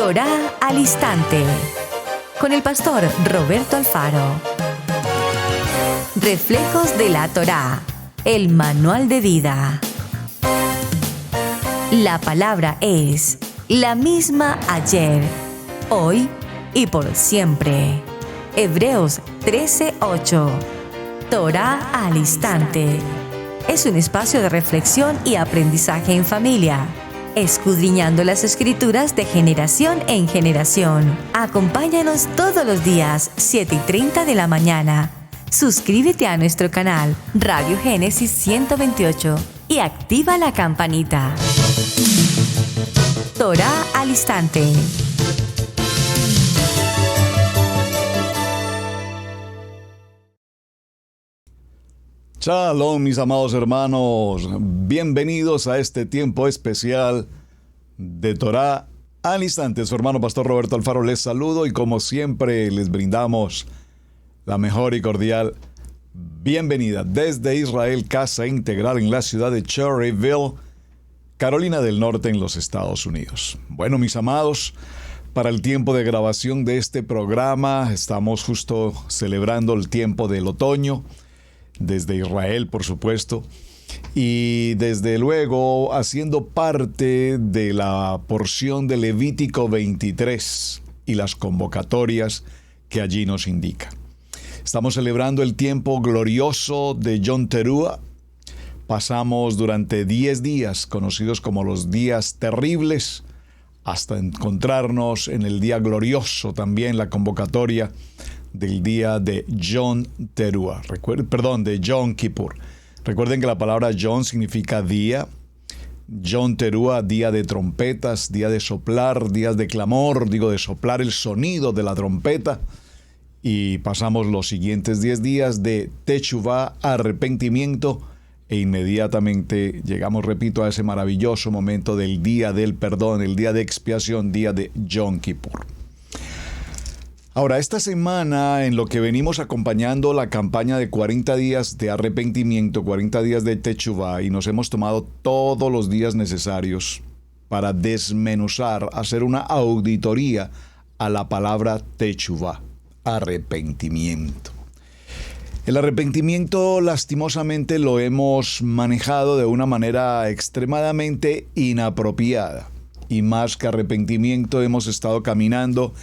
Torá al Instante, con el pastor Roberto Alfaro. Reflejos de la Torá, el manual de vida. La palabra es la misma ayer, hoy y por siempre. Hebreos 13:8. Torá al Instante. Es un espacio de reflexión y aprendizaje en familia, escudriñando las Escrituras de generación en generación. Acompáñanos todos los días, 7:30 de la mañana. Suscríbete a nuestro canal Radio Génesis 128 y activa la campanita. Torá al Instante. Shalom, mis amados hermanos. Bienvenidos a este tiempo especial de Torá al Instante. Su hermano pastor Roberto Alfaro les saludo y como siempre les brindamos la mejor y cordial bienvenida desde Israel, Casa Integral en la ciudad de Cherryville, Carolina del Norte, en los Estados Unidos. Bueno, mis amados, para el tiempo de grabación de este programa estamos justo celebrando el tiempo del otoño, desde Israel, por supuesto, y desde luego haciendo parte de la porción de Levítico 23 y las convocatorias que allí nos indica. Estamos celebrando el tiempo glorioso de Yom Teruah. Pasamos durante 10 días, conocidos como los días terribles, hasta encontrarnos en el día glorioso también, la convocatoria del día de Yom Teruah, de Yom Kippur. Recuerden que la palabra Yom significa día, Yom Teruah, día de trompetas, día de soplar, días de clamor, de soplar el sonido de la trompeta. Y pasamos los siguientes 10 días de Teshuvah, arrepentimiento, e inmediatamente llegamos, repito, a ese maravilloso momento del día del perdón, el día de expiación, día de Yom Kippur. Ahora, esta semana, en lo que venimos acompañando la campaña de 40 días de arrepentimiento, 40 días de Teshuvah, y nos hemos tomado todos los días necesarios para desmenuzar, hacer una auditoría a la palabra Teshuvah, arrepentimiento. El arrepentimiento, lastimosamente, lo hemos manejado de una manera extremadamente inapropiada. Y más que arrepentimiento, hemos estado caminando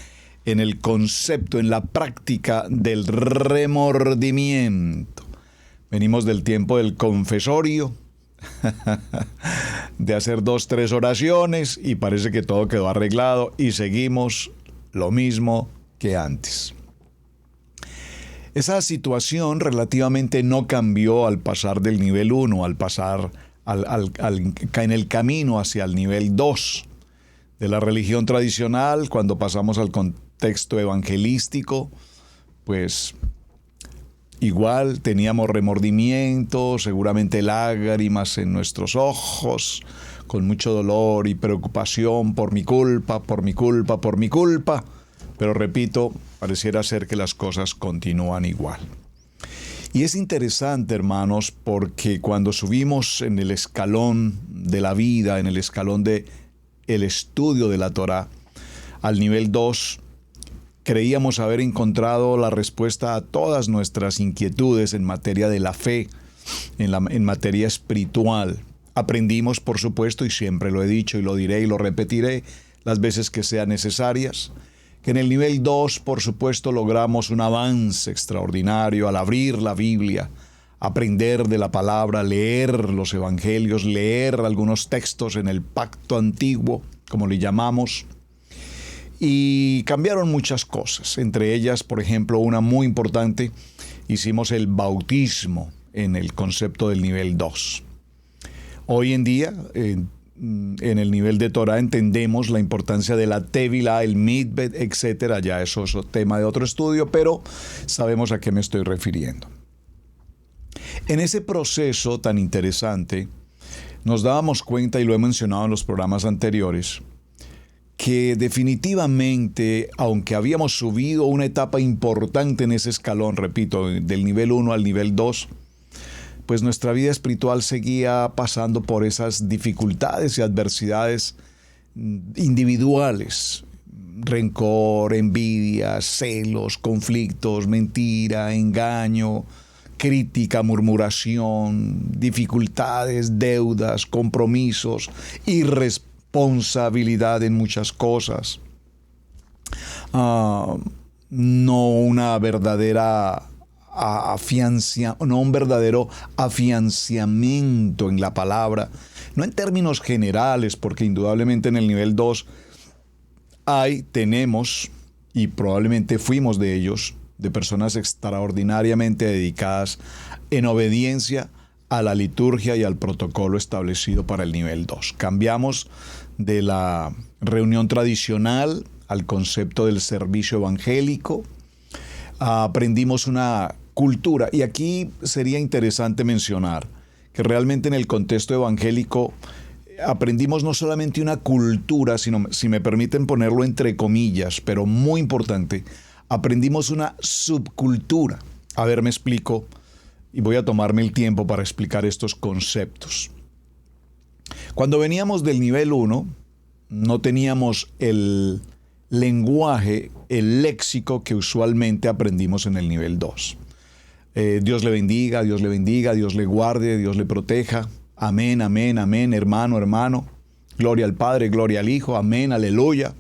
en el concepto, en la práctica del remordimiento. Venimos del tiempo del confesorio, de hacer 2, 3 oraciones y parece que todo quedó arreglado y seguimos lo mismo que antes. Esa situación relativamente no cambió al pasar del nivel 1, al pasar en el camino hacia el nivel 2 de la religión tradicional. Cuando pasamos al contexto evangelístico, pues igual teníamos remordimiento, seguramente lágrimas en nuestros ojos, con mucho dolor y preocupación por mi culpa. Pero repito, pareciera ser que las cosas continúan igual. Y es interesante, hermanos, porque cuando subimos en el escalón de la vida, en el escalón de el estudio de la Torá, al nivel 2, creíamos haber encontrado la respuesta a todas nuestras inquietudes en materia de la fe, en materia espiritual. Aprendimos, por supuesto, y siempre lo he dicho y lo diré y lo repetiré las veces que sean necesarias, que en el nivel 2, por supuesto, logramos un avance extraordinario al abrir la Biblia, aprender de la palabra, leer los evangelios, leer algunos textos en el pacto antiguo, como le llamamos, y cambiaron muchas cosas. Entre ellas, por ejemplo, una muy importante, hicimos el bautismo en el concepto del nivel 2. Hoy en día, en el nivel de Torah entendemos la importancia de la Tevilá, el Mikveh, etcétera. Ya eso es tema de otro estudio, pero sabemos a qué me estoy refiriendo. En ese proceso tan interesante, nos dábamos cuenta, y lo he mencionado en los programas anteriores, que definitivamente, aunque habíamos subido una etapa importante en ese escalón, repito, del nivel 1 al nivel 2, pues nuestra vida espiritual seguía pasando por esas dificultades y adversidades individuales, rencor, envidia, celos, conflictos, mentira, engaño, crítica, murmuración, dificultades, deudas, compromisos, irresponsabilidad en muchas cosas. No una verdadera no un verdadero afianzamiento en la palabra, no en términos generales, porque indudablemente en el nivel 2 tenemos, y probablemente fuimos de ellos, de personas extraordinariamente dedicadas en obediencia a la liturgia y al protocolo establecido para el nivel 2. Cambiamos de la reunión tradicional al concepto del servicio evangélico. Aprendimos una cultura, y aquí sería interesante mencionar que realmente en el contexto evangélico aprendimos no solamente una cultura, sino, si me permiten ponerlo entre comillas, pero muy importante, aprendimos una subcultura. A ver, me explico, y voy a tomarme el tiempo para explicar estos conceptos. Cuando veníamos del nivel 1, no teníamos el lenguaje, el léxico que usualmente aprendimos en el nivel 2. Dios le bendiga, Dios le bendiga, Dios le guarde, Dios le proteja. Amén, amén, amén, hermano, hermano. Gloria al Padre, gloria al Hijo, amén, aleluya.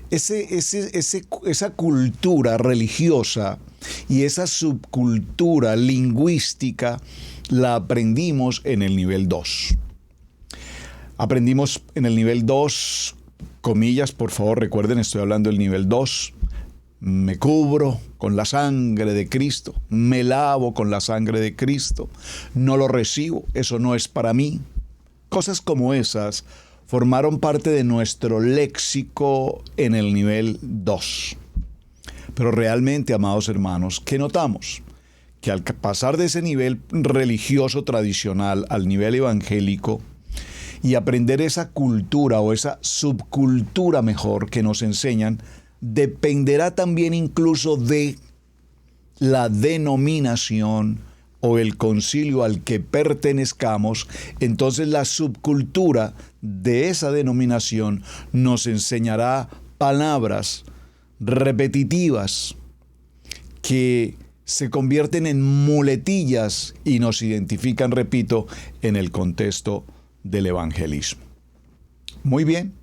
Esa cultura religiosa y esa subcultura lingüística la aprendimos en el nivel 2. Aprendimos en el nivel 2, comillas, por favor, recuerden, estoy hablando del nivel 2. Me cubro con la sangre de Cristo, me lavo con la sangre de Cristo, no lo recibo, eso no es para mí. Cosas como esas formaron parte de nuestro léxico en el nivel 2. Pero realmente, amados hermanos, ¿qué notamos? Que al pasar de ese nivel religioso tradicional al nivel evangélico y aprender esa cultura o esa subcultura mejor que nos enseñan, dependerá también incluso de la denominación o el concilio al que pertenezcamos. Entonces la subcultura de esa denominación nos enseñará palabras repetitivas que se convierten en muletillas y nos identifican, repito, en el contexto del evangelismo. Muy bien.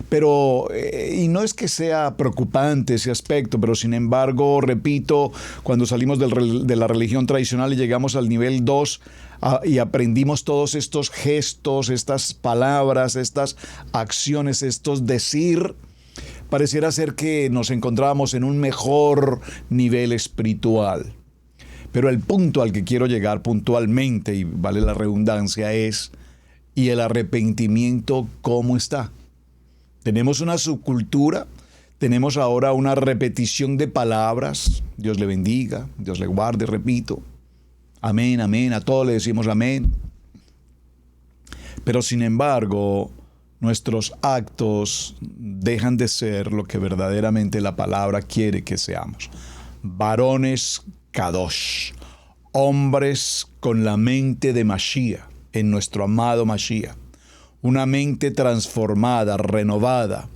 Pero, y no es que sea preocupante ese aspecto, pero sin embargo, repito, cuando salimos de la religión tradicional y llegamos al nivel 2 y aprendimos todos estos gestos, estas palabras, estas acciones, estos decir, pareciera ser que nos encontrábamos en un mejor nivel espiritual. Pero el punto al que quiero llegar puntualmente, y vale la redundancia, es, ¿y el arrepentimiento cómo está? Tenemos una subcultura, tenemos ahora una repetición de palabras. Dios le bendiga, Dios le guarde, repito. Amén, amén, a todos le decimos amén. Pero sin embargo, nuestros actos dejan de ser lo que verdaderamente la palabra quiere que seamos. Varones kadosh, hombres con la mente de Mashiach, en nuestro amado Mashiach. Una mente transformada, renovada,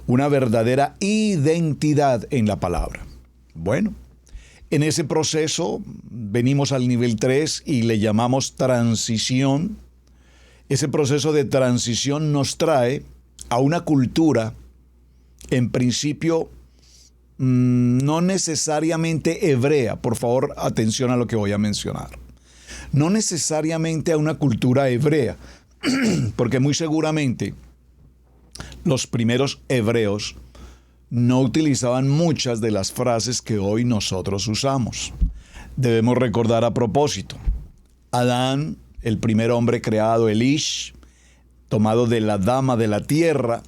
una verdadera identidad en la palabra. Bueno, en ese proceso venimos al nivel 3 y le llamamos transición. Ese proceso de transición nos trae a una cultura, en principio, no necesariamente hebrea. Por favor, atención a lo que voy a mencionar. No necesariamente a una cultura hebrea, porque muy seguramente los primeros hebreos no utilizaban muchas de las frases que hoy nosotros usamos. Debemos recordar a propósito, Adán, el primer hombre creado, el Ish, tomado de la dama de la tierra,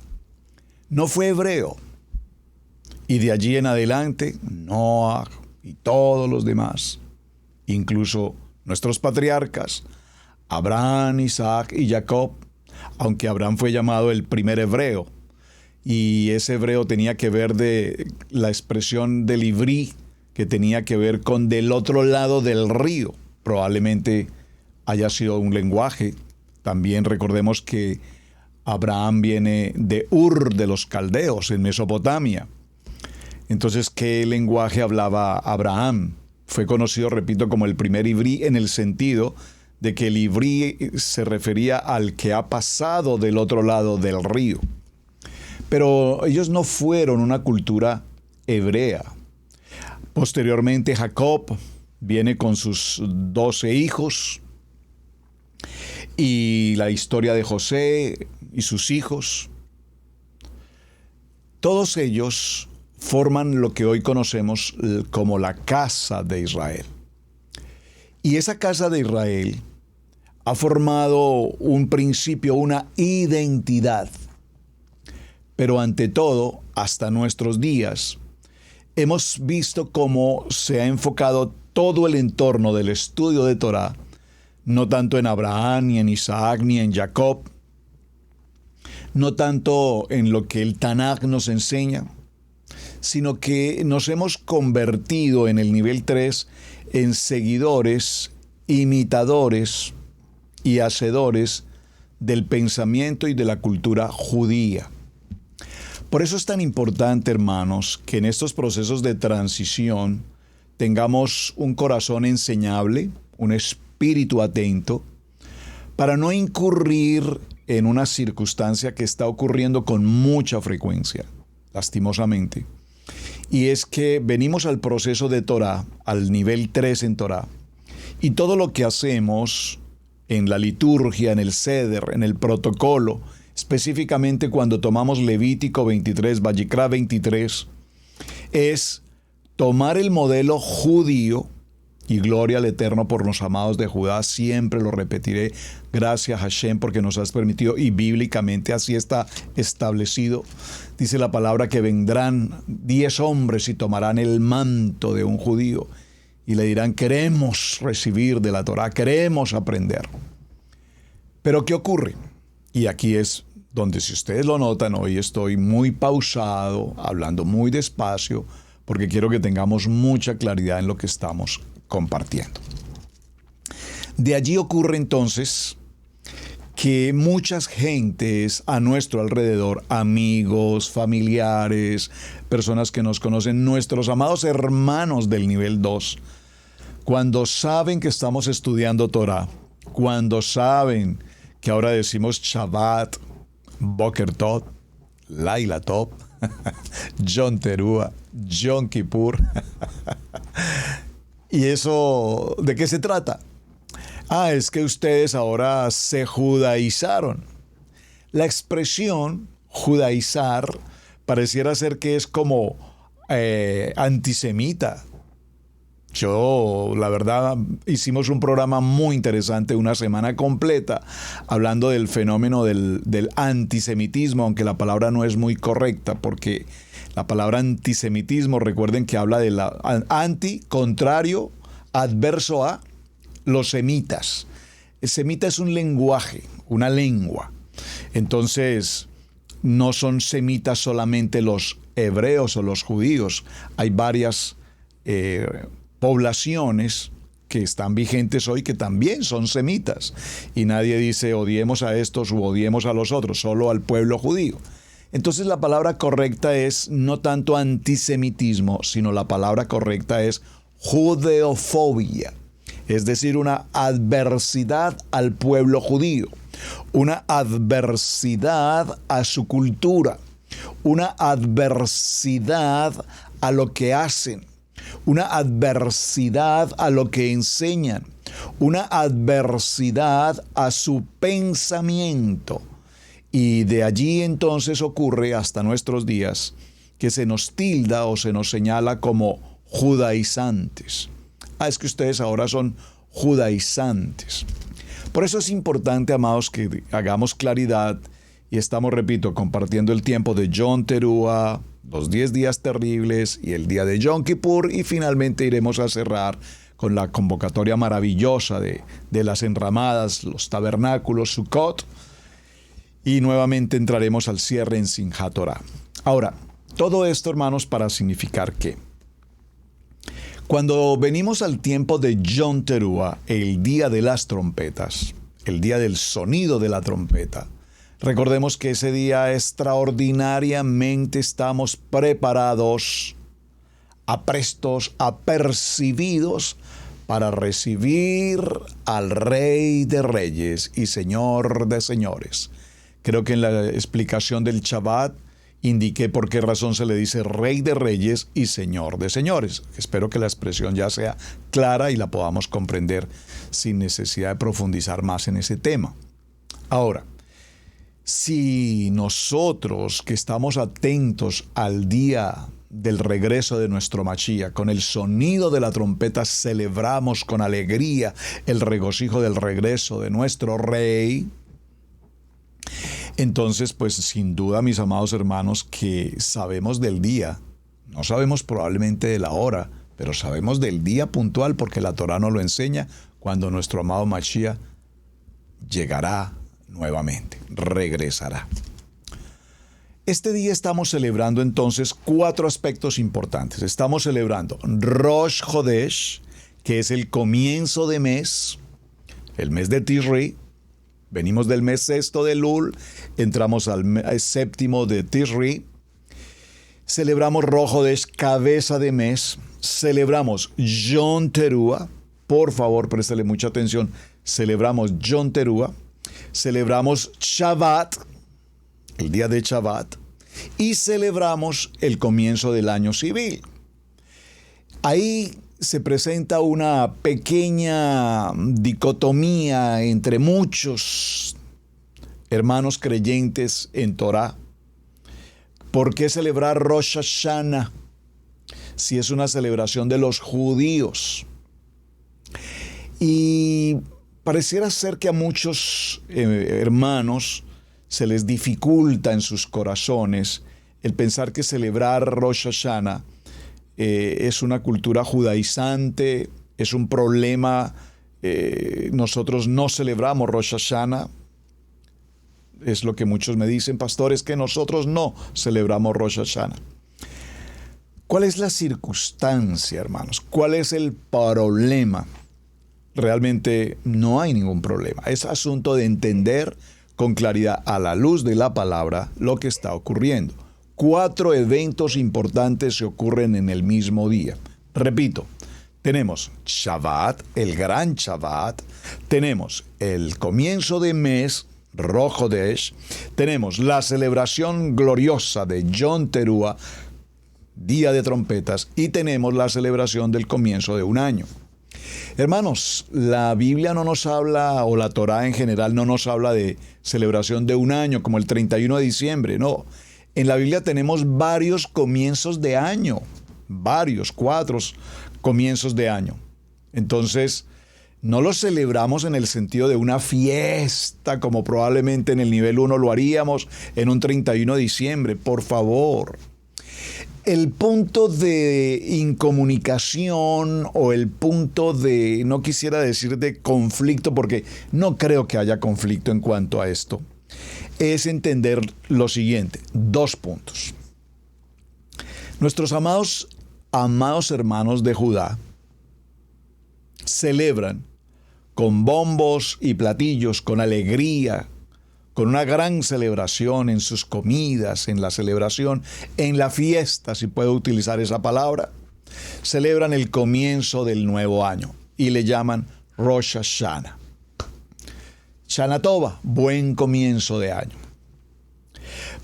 no fue hebreo. Y de allí en adelante, Noah y todos los demás, incluso nuestros patriarcas, Abraham, Isaac y Jacob, aunque Abraham fue llamado el primer hebreo, y ese hebreo tenía que ver de la expresión del ivrí, que tenía que ver con del otro lado del río. Probablemente haya sido un lenguaje. También recordemos que Abraham viene de Ur de los Caldeos, en Mesopotamia. Entonces, ¿qué lenguaje hablaba Abraham? Fue conocido, repito, como el primer ibrí, en el sentido de que el ibrí se refería al que ha pasado del otro lado del río. Pero ellos no fueron una cultura hebrea. Posteriormente, Jacob viene con sus 12 hijos, y la historia de José y sus hijos. Todos ellos forman lo que hoy conocemos como la casa de Israel. Y esa casa de Israel ha formado un principio, una identidad. Pero ante todo, hasta nuestros días, hemos visto cómo se ha enfocado todo el entorno del estudio de Torá, no tanto en Abraham, ni en Isaac, ni en Jacob, no tanto en lo que el Tanaj nos enseña, sino que nos hemos convertido en el nivel 3 en seguidores, imitadores y hacedores del pensamiento y de la cultura judía. Por eso es tan importante, hermanos, que en estos procesos de transición tengamos un corazón enseñable, un espíritu atento, para no incurrir en una circunstancia que está ocurriendo con mucha frecuencia, lastimosamente. Y es que venimos al proceso de Torá, al nivel 3 en Torá, y todo lo que hacemos en la liturgia, en el Seder, en el protocolo, específicamente cuando tomamos Levítico 23, Vayikra 23, es tomar el modelo judío, y gloria al Eterno por los amados de Judá, siempre lo repetiré, gracias Hashem porque nos has permitido, y bíblicamente así está establecido. Dice la palabra que vendrán 10 hombres y tomarán el manto de un judío y le dirán: queremos recibir de la Torá, queremos aprender. Pero ¿qué ocurre? Y aquí es donde, si ustedes lo notan, hoy estoy muy pausado, hablando muy despacio, porque quiero que tengamos mucha claridad en lo que estamos compartiendo. De allí ocurre entonces que muchas gentes a nuestro alrededor, amigos, familiares, personas que nos conocen, nuestros amados hermanos del nivel 2, cuando saben que estamos estudiando Torah, cuando saben que ahora decimos Shabbat, Boker Tov, Laila Tov, Yom Teruah, Yom Kippur. ¿Y eso de qué se trata? Es que ustedes ahora se judaizaron. La expresión judaizar pareciera ser que es como antisemita. La verdad, hicimos un programa muy interesante, una semana completa, hablando del fenómeno del antisemitismo, aunque la palabra no es muy correcta, porque la palabra antisemitismo, recuerden que habla de la anti, contrario, adverso a los semitas. El semita es un lenguaje, una lengua. Entonces, no son semitas solamente los hebreos o los judíos. Hay varias poblaciones que están vigentes hoy que también son semitas. Y nadie dice odiemos a estos u odiemos a los otros, solo al pueblo judío. Entonces la palabra correcta es no tanto antisemitismo, sino la palabra correcta es judeofobia. Es decir, una adversidad al pueblo judío, una adversidad a su cultura, una adversidad a lo que hacen, una adversidad a lo que enseñan, una adversidad a su pensamiento. Y de allí entonces ocurre hasta nuestros días que se nos tilda o se nos señala como judaizantes. Es que ustedes ahora son judaizantes. Por eso es importante, amados, que hagamos claridad y estamos, repito, compartiendo el tiempo de Yom Teruah, los 10 días terribles y el día de Yom Kippur, y finalmente iremos a cerrar con la convocatoria maravillosa de las enramadas, los tabernáculos, Sukkot, y nuevamente entraremos al cierre en Simchat Torah. Ahora, todo esto, hermanos, para significar que cuando venimos al tiempo de Yom Teruah, el día de las trompetas, el día del sonido de la trompeta, Recordemos que ese día extraordinariamente estamos preparados, aprestos, apercibidos para recibir al Rey de Reyes y Señor de Señores. Creo que en la explicación del Shabbat indiqué por qué razón se le dice Rey de Reyes y Señor de Señores. Espero que la expresión ya sea clara y la podamos comprender sin necesidad de profundizar más en ese tema. Ahora, si nosotros que estamos atentos al día del regreso de nuestro Mashiach, con el sonido de la trompeta celebramos con alegría el regocijo del regreso de nuestro Rey, entonces pues sin duda, mis amados hermanos, que sabemos del día, no sabemos probablemente de la hora, pero sabemos del día puntual porque la Torá nos lo enseña, cuando nuestro amado Mashiach llegará nuevamente, regresará. Este día estamos celebrando entonces 4 aspectos importantes. Estamos celebrando Rosh Chodesh, que es el comienzo de mes, el mes de Tishri. Venimos del mes sexto de Elul, entramos al séptimo de Tishri. Celebramos Rosh Chodesh, cabeza de mes. Celebramos Yom Teruah. Por favor, préstale mucha atención. Celebramos Yom Teruah. Celebramos Shabbat, el día de Shabbat, y celebramos el comienzo del año civil. Ahí se presenta una pequeña dicotomía entre muchos hermanos creyentes en Torá. ¿Por qué celebrar Rosh Hashanah si es una celebración de los judíos? Y pareciera ser que a muchos hermanos se les dificulta en sus corazones el pensar que celebrar Rosh Hashanah es una cultura judaizante, es un problema. Nosotros no celebramos Rosh Hashanah. Es lo que muchos me dicen, pastores, que nosotros no celebramos Rosh Hashanah. ¿Cuál es la circunstancia, hermanos? ¿Cuál es el problema? Realmente no hay ningún problema. Es asunto de entender con claridad a la luz de la palabra lo que está ocurriendo. 4 eventos importantes se ocurren en el mismo día. Repito, tenemos Shabbat, el gran Shabbat, tenemos el comienzo de mes, Rosh Chodesh, tenemos la celebración gloriosa de Yom Teruah, día de trompetas, y tenemos la celebración del comienzo de un año. Hermanos, la Biblia no nos habla, o la Torá en general no nos habla de celebración de un año, como el 31 de diciembre, no. En la Biblia tenemos varios comienzos de año, 4 comienzos de año. Entonces, no los celebramos en el sentido de una fiesta, como probablemente en el nivel 1 lo haríamos en un 31 de diciembre, por favor. El punto de incomunicación o el punto de, no quisiera decir de conflicto, porque no creo que haya conflicto en cuanto a esto, es entender lo siguiente, 2 puntos. Nuestros amados hermanos de Judá celebran con bombos y platillos, con alegría, con una gran celebración en sus comidas, en la celebración, en la fiesta, si puedo utilizar esa palabra, celebran el comienzo del nuevo año y le llaman Rosh Hashanah. Shana Tova, buen comienzo de año.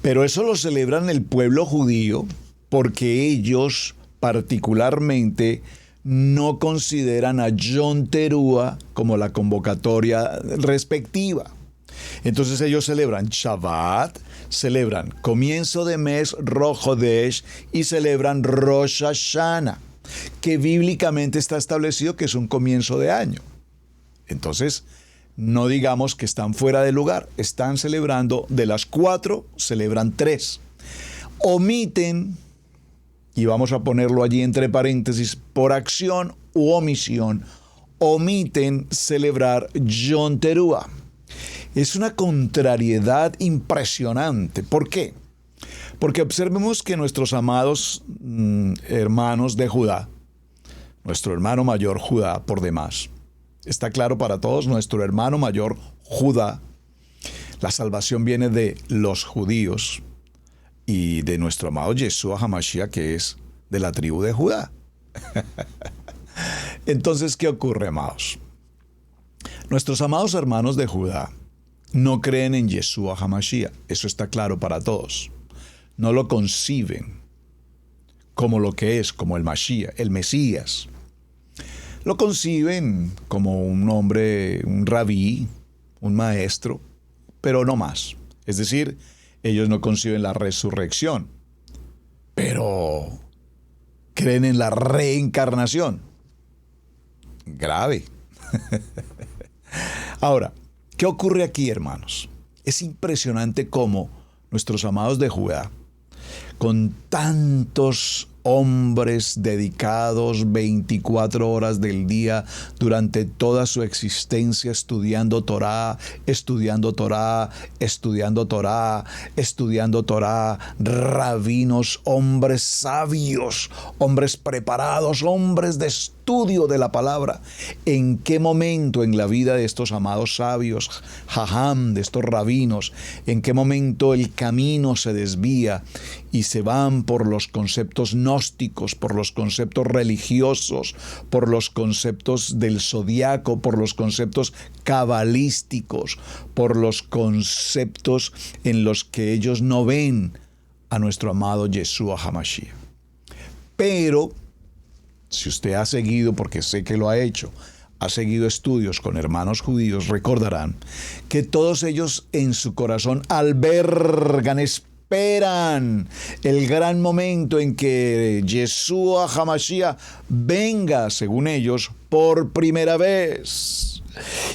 Pero eso lo celebran el pueblo judío porque ellos particularmente no consideran a Yom Teruah como la convocatoria respectiva. Entonces ellos celebran Shabbat, celebran comienzo de mes, Rosh Chodesh, y celebran Rosh Hashanah, que bíblicamente está establecido que es un comienzo de año. Entonces, no digamos que están fuera de lugar, están celebrando, de las 4, celebran 3. Omiten, y vamos a ponerlo allí entre paréntesis, por acción u omisión, omiten celebrar Yom Teruah. Es una contrariedad impresionante. ¿Por qué? Porque observemos que nuestros amados hermanos de Judá, nuestro hermano mayor Judá por demás, está claro para todos, nuestro hermano mayor Judá, La salvación viene de los judíos y de nuestro amado Yeshua HaMashiach, que es de la tribu de Judá. Entonces, ¿qué ocurre, amados? Nuestros amados hermanos de Judá no creen en Yeshua HaMashiach. Eso está claro para todos. No lo conciben como lo que es, como el Mashiach, el Mesías. Lo conciben como un hombre, un rabí, un maestro, pero no más. Es decir, ellos no conciben la resurrección, pero creen en la reencarnación. Grave. Ahora, ¿qué ocurre aquí, hermanos? Es impresionante cómo nuestros amados de Judá, con tantos hombres dedicados 24 horas del día durante toda su existencia estudiando Torá, estudiando Torá, estudiando Torá, estudiando Torá, rabinos, hombres sabios, hombres preparados, hombres de estudio de la palabra. ¿En qué momento en la vida de estos amados sabios, jajam, de estos rabinos, en qué momento el camino se desvía y se van por los conceptos gnósticos, por los conceptos religiosos, por los conceptos del zodiaco, por los conceptos cabalísticos, por los conceptos en los que ellos no ven a nuestro amado Yeshua HaMashiach? Pero si usted ha seguido, porque sé que lo ha hecho, ha seguido estudios con hermanos judíos, recordarán que todos ellos en su corazón albergan, esperan el gran momento en que Yeshua HaMashiach venga, según ellos, por primera vez.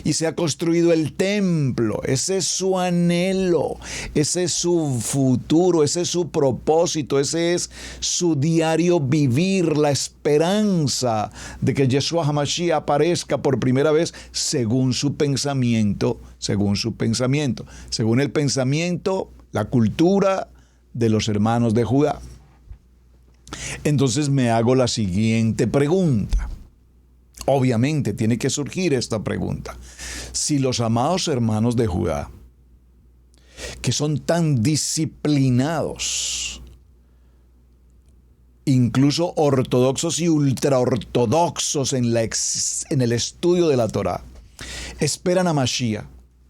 Y se ha construido el templo. Ese es su anhelo, ese es su futuro, ese es su propósito, ese es su diario vivir, la esperanza de que Yeshua HaMashiach aparezca por primera vez según su pensamiento, según el pensamiento, la cultura de los hermanos de Judá. Entonces me hago la siguiente pregunta. Obviamente tiene que surgir esta pregunta. Si los amados hermanos de Judá, que son tan disciplinados, incluso ortodoxos y ultraortodoxos en el estudio de la Torá, esperan a Mashiach,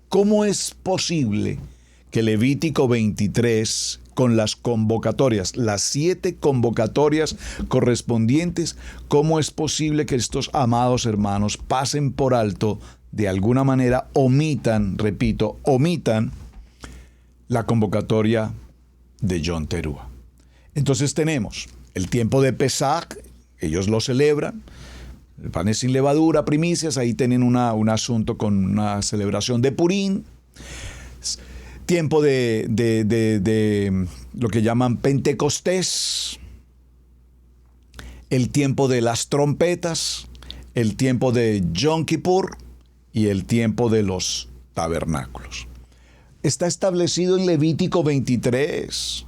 ¿cómo es posible que Levítico 23, con las convocatorias, las 7 convocatorias correspondientes, cómo es posible que estos amados hermanos pasen por alto, de alguna manera omitan la convocatoria de Yom Teruah? Entonces tenemos el tiempo de Pesach, ellos lo celebran, el panes sin levadura, primicias, ahí tienen un asunto con una celebración de Purim. Tiempo de lo que llaman Pentecostés, el tiempo de las trompetas, el tiempo de Yom Kippur y el tiempo de los tabernáculos. Está establecido en Levítico 23.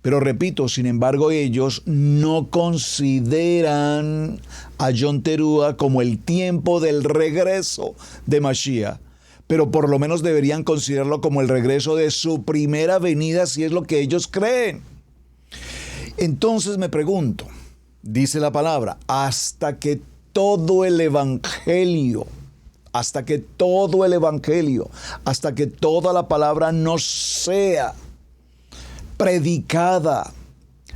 Pero repito, sin embargo, ellos no consideran a Yom Teruah como el tiempo del regreso de Mashiach, pero por lo menos deberían considerarlo como el regreso de su primera venida, si es lo que ellos creen. Entonces me pregunto, dice la palabra, hasta que todo el evangelio, hasta que toda la palabra no sea predicada,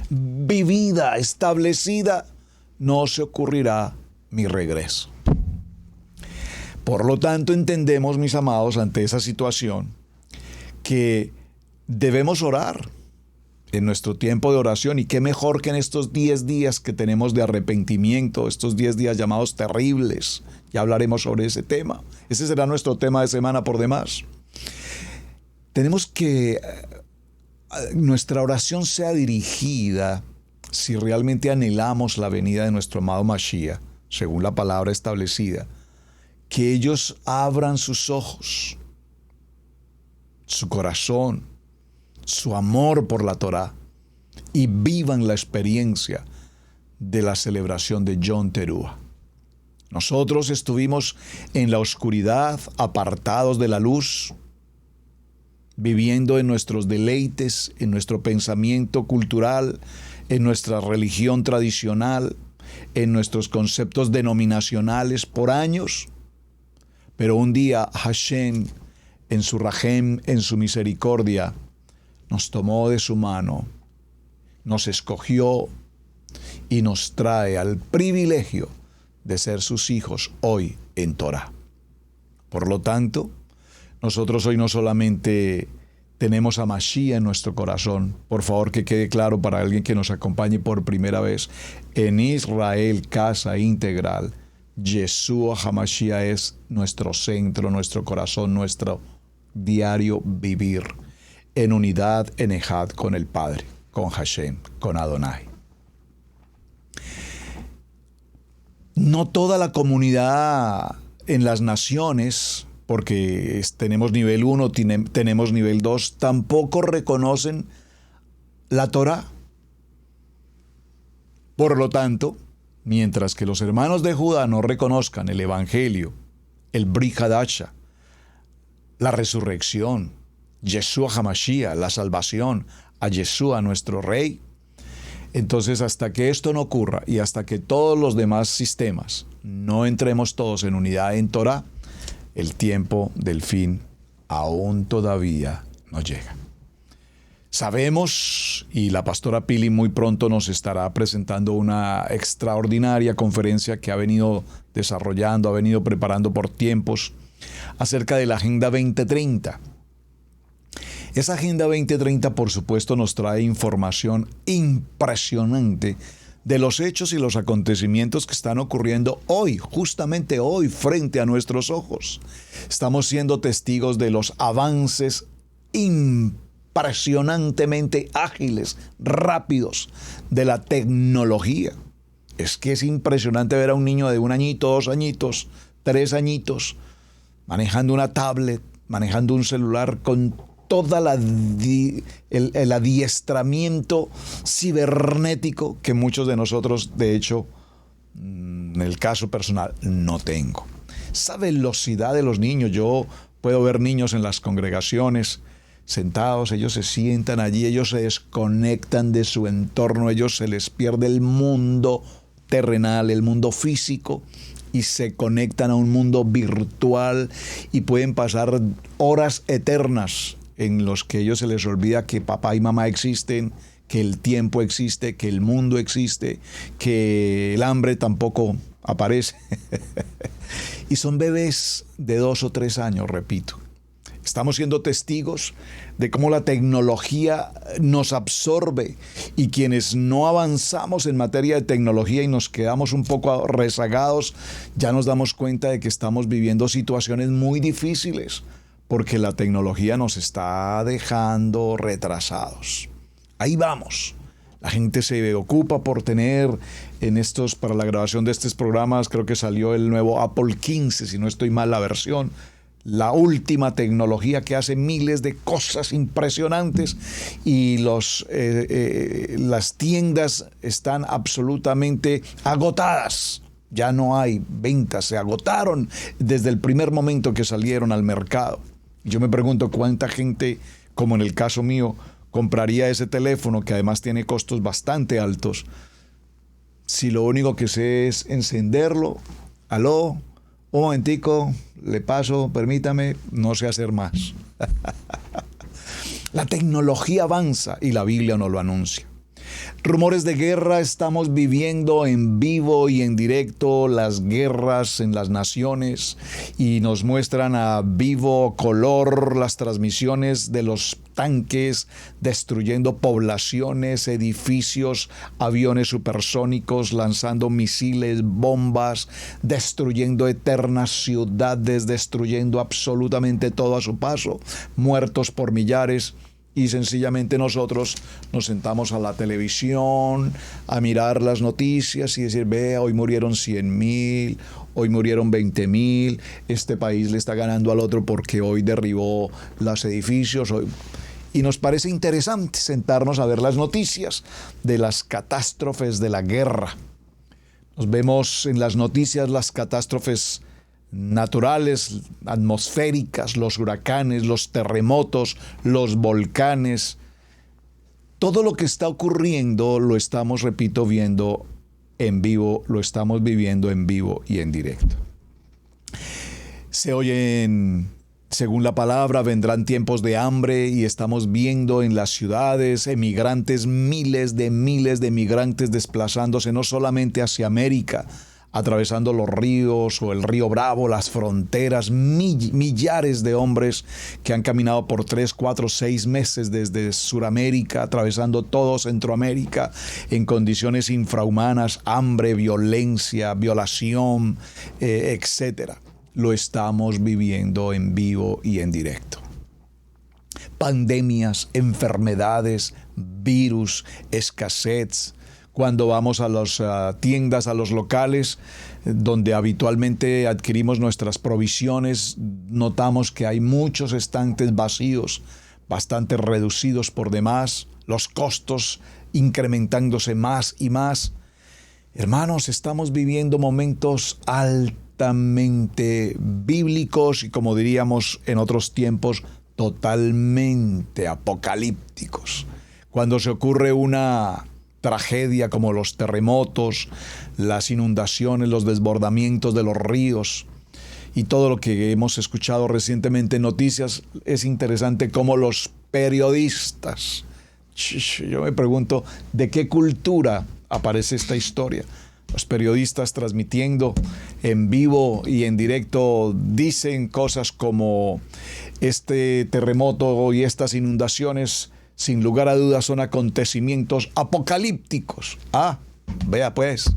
vivida, establecida, no se ocurrirá mi regreso. Por lo tanto, entendemos, mis amados, ante esa situación, que debemos orar en nuestro tiempo de oración, y qué mejor que en estos 10 días que tenemos de arrepentimiento, estos 10 días llamados terribles. Ya hablaremos sobre ese tema. Ese será nuestro tema de semana por demás. Tenemos que nuestra oración sea dirigida, si realmente anhelamos la venida de nuestro amado Mashiach, según la palabra establecida, que ellos abran sus ojos, su corazón, su amor por la Torá, y vivan la experiencia de la celebración de Yom Teruah. Nosotros estuvimos en la oscuridad, apartados de la luz, viviendo en nuestros deleites, en nuestro pensamiento cultural, en nuestra religión tradicional, en nuestros conceptos denominacionales por años. Pero un día Hashem, en su Rahem, en su misericordia, nos tomó de su mano, nos escogió y nos trae al privilegio de ser sus hijos hoy en Torah. Por lo tanto, nosotros hoy no solamente tenemos a Mashiach en nuestro corazón, por favor que quede claro para alguien que nos acompañe por primera vez, en Israel Casa Integral, Yeshua HaMashiach es nuestro centro, nuestro corazón, nuestro diario vivir, en unidad, en Ejad con el Padre, con Hashem, con Adonai. No toda la comunidad en las naciones, porque tenemos nivel 1, tenemos nivel 2, tampoco reconocen la Torá. Por lo tanto, mientras que los hermanos de Judá no reconozcan el Evangelio, el Brit Hadasha, la resurrección, Yeshua HaMashiach, la salvación, a Yeshua nuestro Rey, entonces hasta que esto no ocurra y hasta que todos los demás sistemas no entremos todos en unidad en Torah, el tiempo del fin aún todavía no llega. Sabemos, y la pastora Pili muy pronto nos estará presentando una extraordinaria conferencia que ha venido desarrollando, ha venido preparando por tiempos, acerca de la Agenda 2030. Esa Agenda 2030, por supuesto, nos trae información impresionante de los hechos y los acontecimientos que están ocurriendo hoy, justamente hoy, frente a nuestros ojos. Estamos siendo testigos de los avances impresionantemente ágiles, rápidos, de la tecnología. Es que es impresionante ver a un niño de 1 añito, 2 añitos, 3 añitos, manejando una tablet, manejando un celular con todo el adiestramiento cibernético que muchos de nosotros, de hecho, en el caso personal, no tengo. Esa velocidad de los niños, yo puedo ver niños en las congregaciones sentados, ellos se sientan allí, ellos se desconectan de su entorno, ellos se les pierde el mundo terrenal, el mundo físico, y se conectan a un mundo virtual y pueden pasar horas eternas en los que a ellos se les olvida que papá y mamá existen, que el tiempo existe, que el mundo existe, que el hambre tampoco aparece. Y son bebés de 2 o 3 años, repito. Estamos siendo testigos de cómo la tecnología nos absorbe, y quienes no avanzamos en materia de tecnología y nos quedamos un poco rezagados, ya nos damos cuenta de que estamos viviendo situaciones muy difíciles, porque la tecnología nos está dejando retrasados. Ahí vamos. La gente se ocupa por tener para la grabación de estos programas, creo que salió el nuevo Apple 15, si no estoy mal la versión, la última tecnología que hace miles de cosas impresionantes, y las tiendas están absolutamente agotadas. Ya no hay ventas, se agotaron desde el primer momento que salieron al mercado. Yo me pregunto cuánta gente, como en el caso mío, compraría ese teléfono, que además tiene costos bastante altos, si lo único que sé es encenderlo. Aló, un momentico, le paso, permítame, no sé hacer más. La tecnología avanza y la Biblia nos lo anuncia. Rumores de guerra, estamos viviendo en vivo y en directo las guerras en las naciones, y nos muestran a vivo color las transmisiones de los tanques destruyendo poblaciones, edificios, aviones supersónicos, lanzando misiles, bombas, destruyendo eternas ciudades, destruyendo absolutamente todo a su paso, muertos por millares. Y sencillamente nosotros nos sentamos a la televisión a mirar las noticias y decir, vea, hoy murieron 100,000, hoy murieron 20,000, este país le está ganando al otro porque hoy derribó los edificios. Y nos parece interesante sentarnos a ver las noticias de las catástrofes de la guerra. Nos vemos en las noticias las catástrofes naturales, atmosféricas, los huracanes, los terremotos, los volcanes. Todo lo que está ocurriendo lo estamos, repito, viendo en vivo, lo estamos viviendo en vivo y en directo. Se oyen, según la palabra, vendrán tiempos de hambre y estamos viendo en las ciudades emigrantes, miles de migrantes desplazándose no solamente hacia América, atravesando los ríos o el río Bravo, las fronteras, millares de hombres que han caminado por 3, 4, 6 meses desde Sudamérica, atravesando todo Centroamérica en condiciones infrahumanas, hambre, violencia, violación, etcétera. Lo estamos viviendo en vivo y en directo. Pandemias, enfermedades, virus, escasez. Cuando vamos a las tiendas, a los locales, donde habitualmente adquirimos nuestras provisiones, notamos que hay muchos estantes vacíos, bastante reducidos por demás, los costos incrementándose más y más. Hermanos, estamos viviendo momentos altamente bíblicos y, como diríamos en otros tiempos, totalmente apocalípticos. Cuando se ocurre una tragedia como los terremotos, las inundaciones, los desbordamientos de los ríos y todo lo que hemos escuchado recientemente en noticias, es interesante cómo los periodistas, yo me pregunto, ¿de qué cultura aparece esta historia? Los periodistas transmitiendo en vivo y en directo dicen cosas como: este terremoto y estas inundaciones, sin lugar a dudas, son acontecimientos apocalípticos. Vea pues,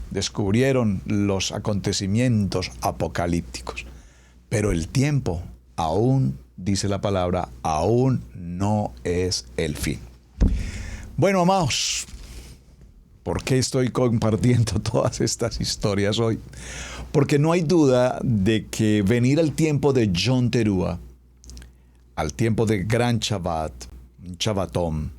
descubrieron los acontecimientos apocalípticos. Pero el tiempo aún, dice la palabra, aún no es el fin. Bueno, amados, ¿por qué estoy compartiendo todas estas historias hoy? Porque no hay duda de que venir al tiempo de Yom Teruah, al tiempo de Gran Shabbat, Shabbatom,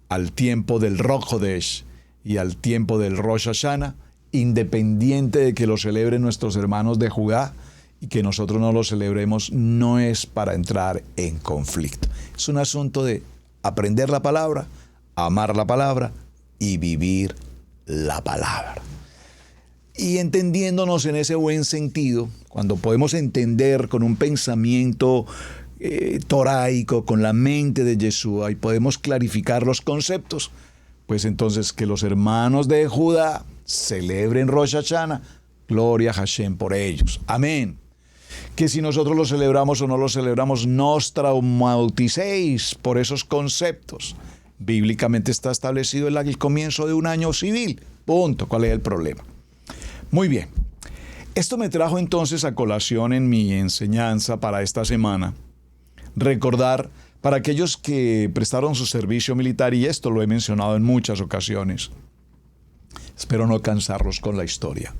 al tiempo del Rosh Chodesh y al tiempo del Rosh Hashanah, independiente de que lo celebren nuestros hermanos de Judá y que nosotros no lo celebremos, no es para entrar en conflicto. Es un asunto de aprender la palabra, amar la palabra y vivir la palabra. Y entendiéndonos en ese buen sentido, cuando podemos entender con un pensamiento toraico, con la mente de Yeshua, y podemos clarificar los conceptos, pues entonces que los hermanos de Judá celebren Rosh Hashanah, gloria a Hashem por ellos. Amén. Que si nosotros lo celebramos o no lo celebramos, no os traumaticéis por esos conceptos. Bíblicamente está establecido el comienzo de un año civil. Punto. ¿Cuál es el problema? Muy bien. Esto me trajo entonces a colación en mi enseñanza para esta semana recordar, para aquellos que prestaron su servicio militar, y esto lo he mencionado en muchas ocasiones, espero no cansarlos con la historia.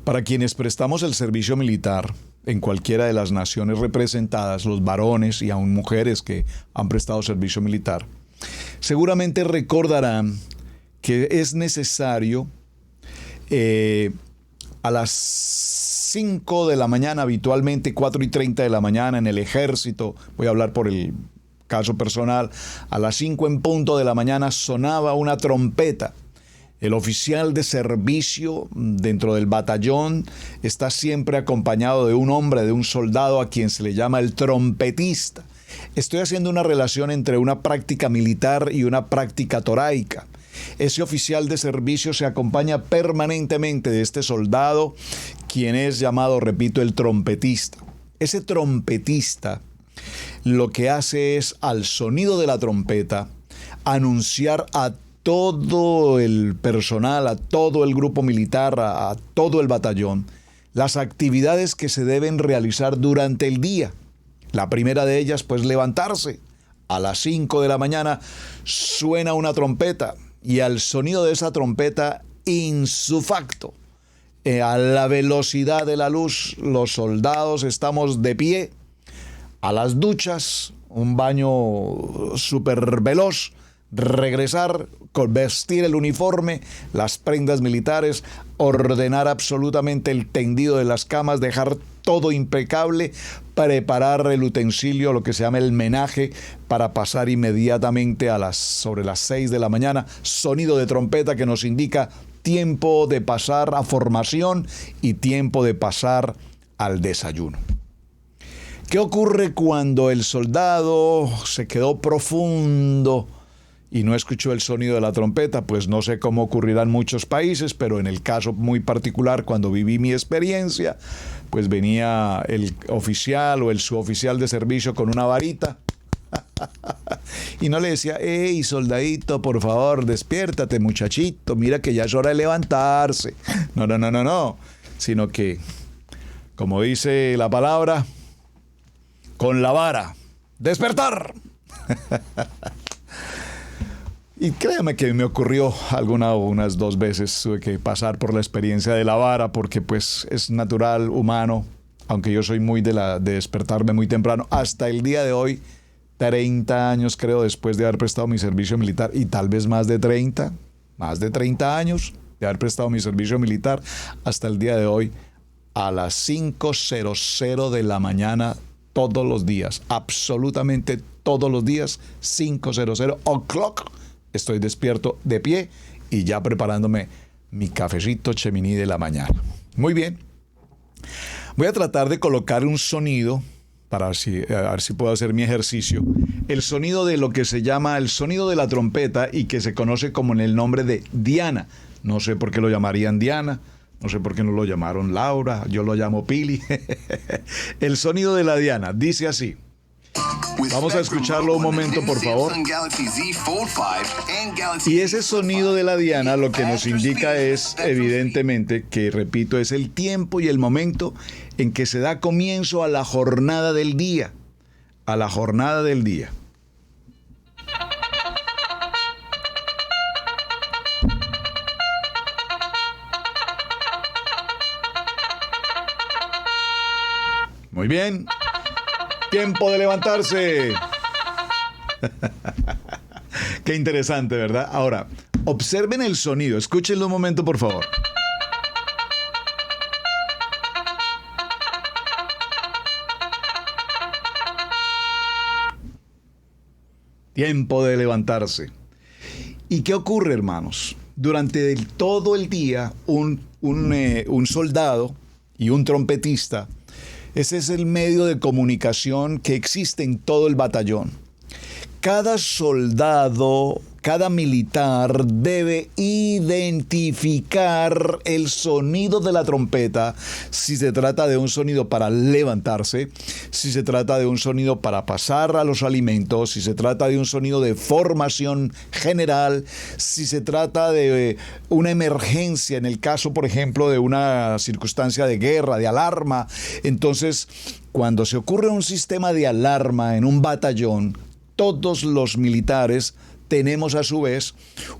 Para quienes prestamos el servicio militar en cualquiera de las naciones representadas, los varones y aún mujeres que han prestado servicio militar, seguramente recordarán que es necesario a las 5 de la mañana, habitualmente 4:30 de la mañana en el ejército, voy a hablar por el caso personal, a las 5 en punto de la mañana sonaba una trompeta. El oficial de servicio dentro del batallón está siempre acompañado de un hombre, de un soldado a quien se le llama el trompetista. Estoy haciendo una relación entre una práctica militar y una práctica toraica. Ese oficial de servicio se acompaña permanentemente de este soldado, quien es llamado, repito, el trompetista. Ese trompetista lo que hace es, al sonido de la trompeta, anunciar a todo el personal, a todo el grupo militar, a todo el batallón, las actividades que se deben realizar durante el día. La primera de ellas, pues, levantarse. A las 5 de la mañana suena una trompeta, y al sonido de esa trompeta, ipso facto, a la velocidad de la luz, los soldados estamos de pie, a las duchas, un baño súper veloz, regresar, vestir el uniforme, las prendas militares, ordenar absolutamente el tendido de las camas, dejar todo impecable, preparar el utensilio, lo que se llama el menaje, para pasar inmediatamente sobre las 6 de la mañana, sonido de trompeta que nos indica tiempo de pasar a formación y tiempo de pasar al desayuno. ¿Qué ocurre cuando el soldado se quedó profundo y no escuchó el sonido de la trompeta? Pues no sé cómo ocurrirá en muchos países, pero en el caso muy particular, cuando viví mi experiencia, pues venía el oficial o el suboficial de servicio con una varita y no le decía: hey, soldadito, por favor, despiértate, muchachito, mira que ya es hora de levantarse. No, sino que, como dice la palabra, con la vara, despertar. Y créame que me ocurrió unas 2 veces, tuve que pasar por la experiencia de la vara, porque pues es natural, humano, aunque yo soy muy de despertarme muy temprano. Hasta el día de hoy, 30 años creo, después de haber prestado mi servicio militar, y tal vez más de 30 años de haber prestado mi servicio militar, hasta el día de hoy, a las 5:00 de la mañana, todos los días, absolutamente todos los días, 5:00 o'clock, estoy despierto de pie y ya preparándome mi cafecito Cheminí de la mañana. Muy bien. Voy a tratar de colocar un sonido para a ver si puedo hacer mi ejercicio. El sonido de lo que se llama el sonido de la trompeta y que se conoce como en el nombre de Diana. No sé por qué lo llamarían Diana. No sé por qué no lo llamaron Laura. Yo lo llamo Pili. El sonido de la Diana dice así. Vamos a escucharlo un momento, por favor. Y ese sonido de la Diana lo que nos indica es, evidentemente, que, repito, es el tiempo y el momento en que se da comienzo a la jornada del día. A la jornada del día. Muy bien. Tiempo de levantarse. Qué interesante, ¿verdad? Ahora, observen el sonido. Escúchenlo un momento, por favor. Tiempo de levantarse. ¿Y qué ocurre, hermanos? Durante todo el día, un soldado y un trompetista, ese es el medio de comunicación que existe en todo el batallón. Cada soldado, cada militar debe identificar el sonido de la trompeta, si se trata de un sonido para levantarse, si se trata de un sonido para pasar a los alimentos, si se trata de un sonido de formación general, si se trata de una emergencia, en el caso, por ejemplo, de una circunstancia de guerra, de alarma. Entonces, cuando se ocurre un sistema de alarma en un batallón, todos los militares tenemos a su vez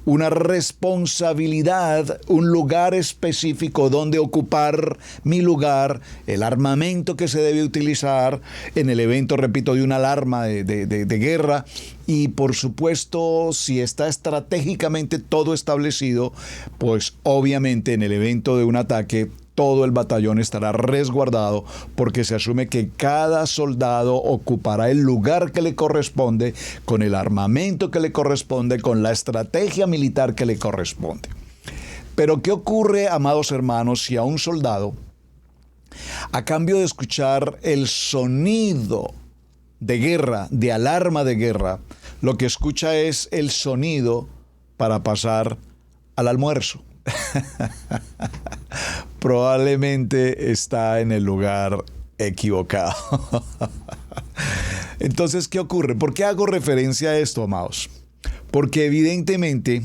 una responsabilidad, un lugar específico donde ocupar mi lugar, el armamento que se debe utilizar en el evento, repito, de una alarma de guerra, y por supuesto, si está estratégicamente todo establecido, pues obviamente en el evento de un ataque todo el batallón estará resguardado, porque se asume que cada soldado ocupará el lugar que le corresponde, con el armamento que le corresponde, con la estrategia militar que le corresponde. Pero ¿qué ocurre, amados hermanos, si a un soldado, a cambio de escuchar el sonido de guerra, de alarma de guerra, lo que escucha es el sonido para pasar al almuerzo? Probablemente está en el lugar equivocado. Entonces, ¿qué ocurre? ¿Por qué hago referencia a esto, amados? Porque evidentemente,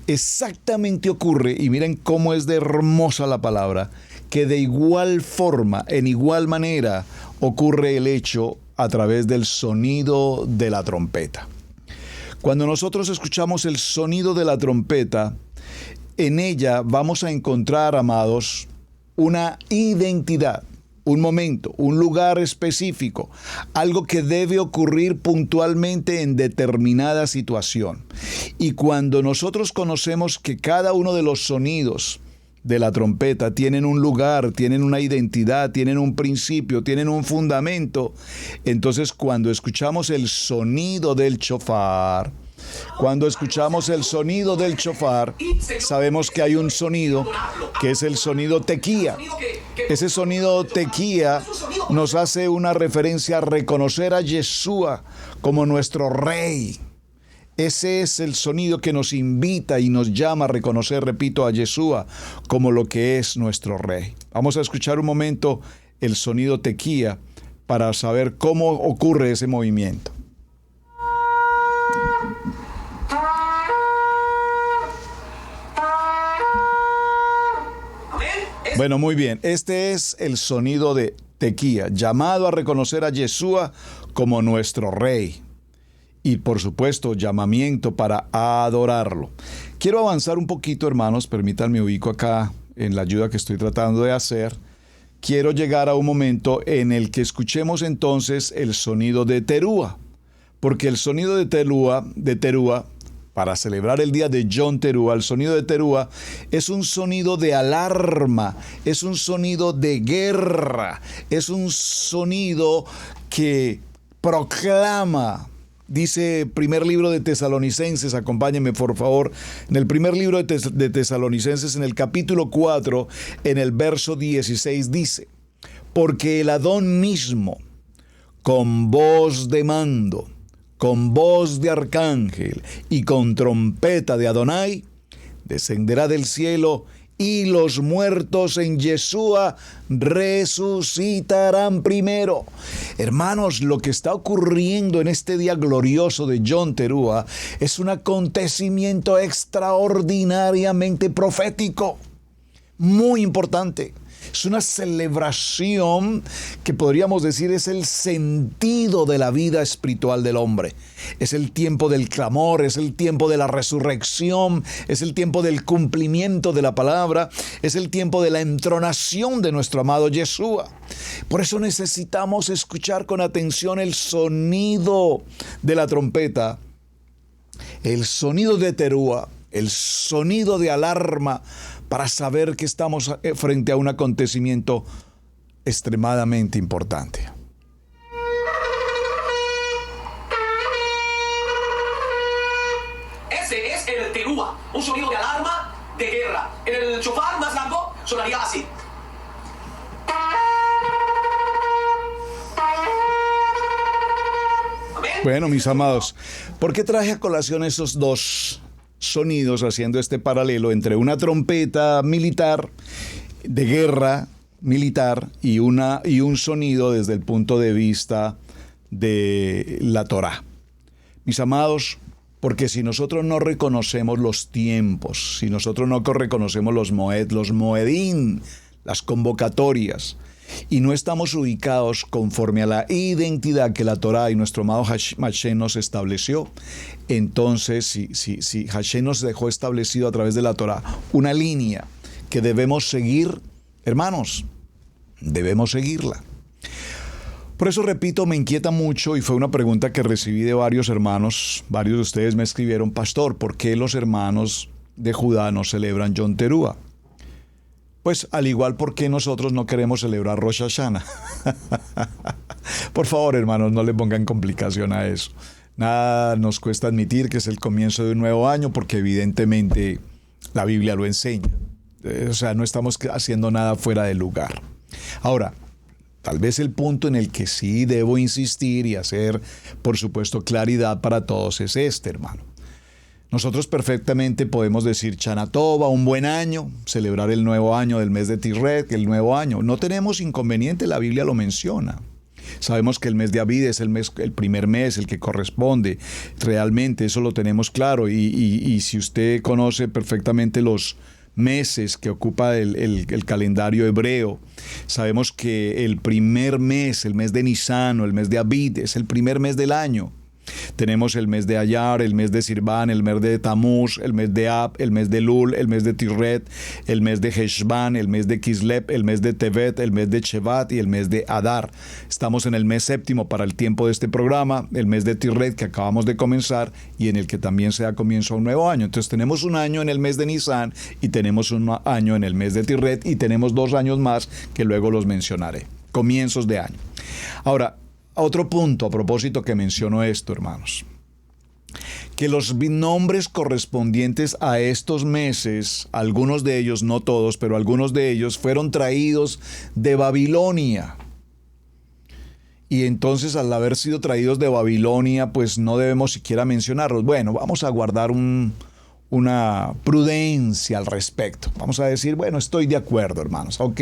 exactamente ocurre, y miren cómo es de hermosa la palabra, que de igual forma, en igual manera, ocurre el hecho a través del sonido de la trompeta. Cuando nosotros escuchamos el sonido de la trompeta, en ella vamos a encontrar, amados, una identidad. un momento, un lugar específico, algo que debe ocurrir puntualmente en determinada situación. Y cuando nosotros conocemos que cada uno de los sonidos de la trompeta tienen un lugar, tienen una identidad, tienen un principio, tienen un fundamento, entonces cuando escuchamos el sonido del shofar, sabemos que hay un sonido que es el sonido tequía. Ese sonido tequía nos hace una referencia a reconocer a Yeshua como nuestro rey. Ese es el sonido que nos invita y nos llama a reconocer, repito, a Yeshua como lo que es nuestro rey. Vamos a escuchar un momento el sonido tequía para saber cómo ocurre ese movimiento. Bueno, muy bien. Este es el sonido de tequía, llamado a reconocer a Yeshua como nuestro rey. Y por supuesto, llamamiento para adorarlo. Quiero avanzar un poquito, hermanos, permítanme, ubico acá en la ayuda que estoy tratando de hacer. Quiero llegar a un momento en el que escuchemos entonces el sonido de terúa. Porque el sonido de terúa, para celebrar el día de Yom Terúa, el sonido de terúa es un sonido de alarma, es un sonido de guerra, es un sonido que proclama. Dice primer libro de Tesalonicenses, acompáñenme por favor, en el primer libro de Tesalonicenses, en el capítulo 4, en el verso 16 dice: porque el Adón mismo, con voz de mando, con voz de arcángel y con trompeta de Adonai, descenderá del cielo, y los muertos en Yeshua resucitarán primero. Hermanos, lo que está ocurriendo en este día glorioso de Yom Terúa es un acontecimiento extraordinariamente profético, muy importante. Es una celebración que podríamos decir es el sentido de la vida espiritual del hombre. Es el tiempo del clamor, es el tiempo de la resurrección, es el tiempo del cumplimiento de la palabra, es el tiempo de la entronación de nuestro amado Yeshua. Por eso necesitamos escuchar con atención el sonido de la trompeta, el sonido de terúa, el sonido de alarma, para saber que estamos frente a un acontecimiento extremadamente importante. Ese es el terúa, un sonido de alarma de guerra. En el shofar más largo sonaría así. ¿Amén? Bueno, mis amados, ¿por qué traje a colación esos dos sonidos haciendo este paralelo entre una trompeta militar de guerra militar y un sonido desde el punto de vista de la Torá? Mis amados, porque si nosotros no reconocemos los tiempos, si nosotros no reconocemos los moedín, las convocatorias, y no estamos ubicados conforme a la identidad que la Torá y nuestro amado Hashem nos estableció, entonces si Hashem nos dejó establecido a través de la Torá una línea que debemos seguir, hermanos, debemos seguirla. Por eso, repito, me inquieta mucho, y fue una pregunta que recibí de varios hermanos. Varios de ustedes me escribieron: pastor, ¿por qué los hermanos de Judá no celebran Yom Terúa? Pues al igual, ¿por qué nosotros no queremos celebrar Rosh Hashanah? Por favor, hermanos, no le pongan complicación a eso. Nada nos cuesta admitir que es el comienzo de un nuevo año, porque evidentemente la Biblia lo enseña. O sea, no estamos haciendo nada fuera de lugar. Ahora, tal vez el punto en el que sí debo insistir y hacer, por supuesto, claridad para todos es este, hermano. Nosotros perfectamente podemos decir Shana Tova, un buen año, celebrar el nuevo año del mes de Tisret, el nuevo año. No tenemos inconveniente, la Biblia lo menciona. Sabemos que el mes de Abid es el primer mes, el que corresponde. Realmente eso lo tenemos claro. Y si usted conoce perfectamente los meses que ocupa el calendario hebreo, sabemos que el primer mes, el mes de Nisan o el mes de Abid, es el primer mes del año. Tenemos el mes de Ayar, el mes de Sirván, el mes de Tamuz, el mes de Ab, el mes de Lul, el mes de Tirret, el mes de Heshvan, el mes de Kislev, el mes de Tevet, el mes de Shevat y el mes de Adar. Estamos en el mes séptimo para el tiempo de este programa, el mes de Tirret que acabamos de comenzar y en el que también se da comienzo a un nuevo año. Entonces tenemos un año en el mes de Nisan y tenemos un año en el mes de Tirret y tenemos 2 años más que luego los mencionaré. Comienzos de año. Ahora, otro punto a propósito que menciono esto, hermanos, que los nombres correspondientes a estos meses, algunos de ellos, no todos, pero algunos de ellos fueron traídos de Babilonia. Y entonces al haber sido traídos de Babilonia, pues no debemos siquiera mencionarlos. Bueno, vamos a guardar una prudencia al respecto. Vamos a decir, bueno, estoy de acuerdo, hermanos. Ok,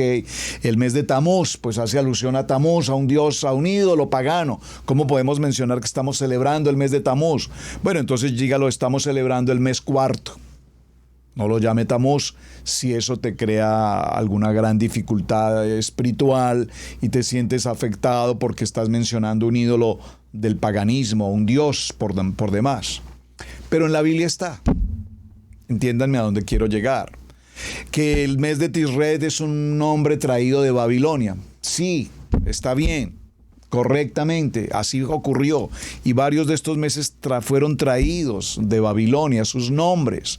el mes de Tamuz, pues hace alusión a Tamuz, a un dios, a un ídolo pagano. ¿Cómo podemos mencionar que estamos celebrando el mes de Tamuz? Bueno, entonces dígalo, estamos celebrando el mes cuarto. No lo llame Tamuz si eso te crea alguna gran dificultad espiritual y te sientes afectado porque estás mencionando un ídolo del paganismo, un dios por demás. Pero en la Biblia está. Entiéndanme a dónde quiero llegar. Que el mes de Tisret es un nombre traído de Babilonia. Sí, está bien, correctamente, así ocurrió. Y varios de estos meses fueron traídos de Babilonia, sus nombres.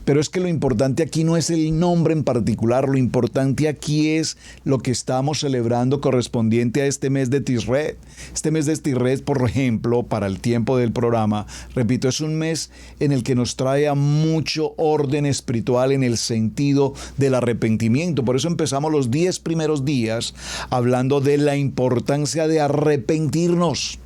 Pero es que lo importante aquí no es el nombre en particular, lo importante aquí es lo que estamos celebrando correspondiente a este mes de Tisret. Este mes de Tisret, por ejemplo, para el tiempo del programa, repito, es un mes en el que nos trae a mucho orden espiritual en el sentido del arrepentimiento. Por eso empezamos los 10 primeros días hablando de la importancia de arrepentirnos.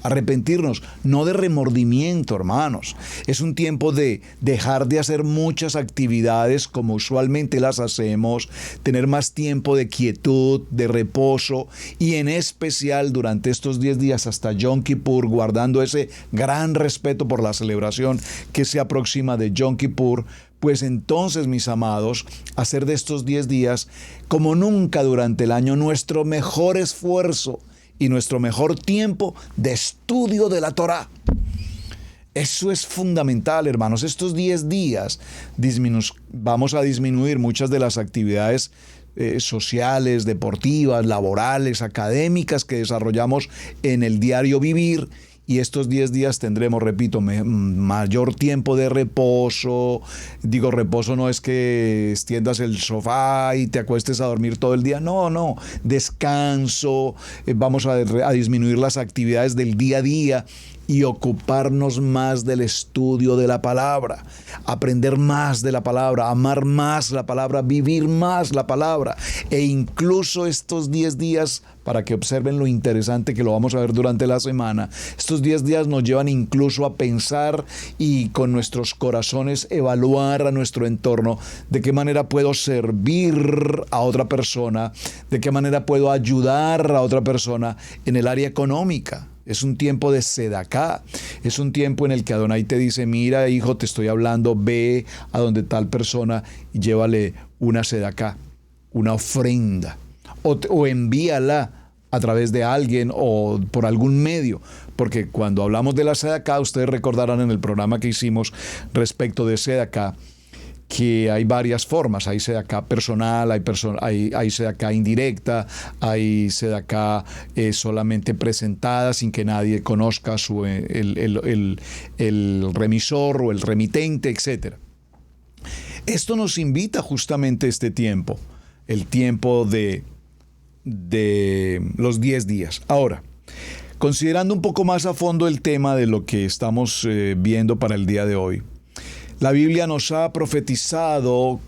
Arrepentirnos, no de remordimiento, hermanos. Es un tiempo de dejar de hacer muchas actividades como usualmente las hacemos, tener más tiempo de quietud, de reposo y en especial durante estos 10 días hasta Yom Kippur, guardando ese gran respeto por la celebración que se aproxima de Yom Kippur. Pues entonces, mis amados, hacer de estos 10 días como nunca durante el año nuestro mejor esfuerzo y nuestro mejor tiempo de estudio de la Torá. Eso es fundamental, hermanos. Estos 10 días vamos a disminuir muchas de las actividades sociales, deportivas, laborales, académicas que desarrollamos en el diario vivir. Y estos 10 días tendremos, repito, mayor tiempo de reposo. Digo, reposo no es que extiendas el sofá y te acuestes a dormir todo el día. No, descanso. Vamos a disminuir las actividades del día a día y ocuparnos más del estudio de la palabra, aprender más de la palabra, amar más la palabra, vivir más la palabra. E incluso estos 10 días, para que observen lo interesante que lo vamos a ver durante la semana, estos 10 días nos llevan incluso a pensar y con nuestros corazones evaluar a nuestro entorno, de qué manera puedo servir a otra persona, de qué manera puedo ayudar a otra persona en el área económica. Es un tiempo de sedaká, es un tiempo en el que Adonai te dice, mira hijo, te estoy hablando, ve a donde tal persona y llévale una sedaká, una ofrenda, o envíala a través de alguien o por algún medio, porque cuando hablamos de la sedaká, ustedes recordarán en el programa que hicimos respecto de sedaká, que hay varias formas. Hay sedaká personal, hay sedaká indirecta, hay sedaká solamente presentada sin que nadie conozca el remisor o el remitente, etc. Esto nos invita justamente a este tiempo, el tiempo de los 10 días. Ahora, considerando un poco más a fondo el tema de lo que estamos viendo para el día de hoy, la Biblia nos ha profetizado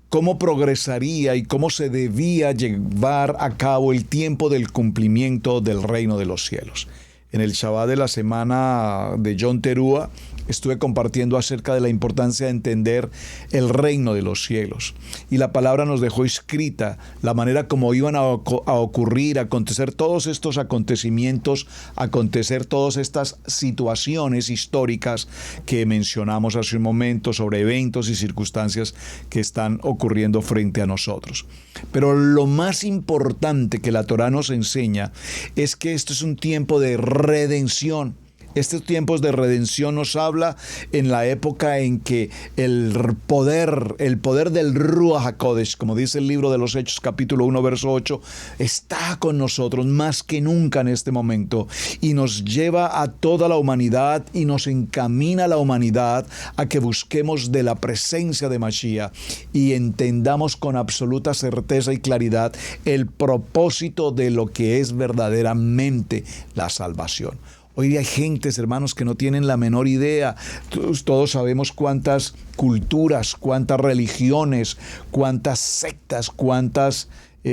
cómo progresaría y cómo se debía llevar a cabo el tiempo del cumplimiento del reino de los cielos. En el Shabbat de la semana de Yom Teruah estuve compartiendo acerca de la importancia de entender el reino de los cielos. Y la palabra nos dejó escrita la manera como iban a ocurrir, a acontecer todos estos acontecimientos, acontecer todas estas situaciones históricas que mencionamos hace un momento sobre eventos y circunstancias que están ocurriendo frente a nosotros. Pero lo más importante que la Torá nos enseña es que esto es un tiempo de redención. Estos tiempos de redención nos habla en la época en que el poder del Ruach HaKodesh, como dice el libro de los Hechos capítulo 1 verso 8, está con nosotros más que nunca en este momento y nos lleva a toda la humanidad y nos encamina a la humanidad a que busquemos de la presencia de Mashiach y entendamos con absoluta certeza y claridad el propósito de lo que es verdaderamente la salvación. Hoy hay gentes, hermanos, que no tienen la menor idea. Todos sabemos cuántas culturas, cuántas religiones, cuántas sectas, cuántas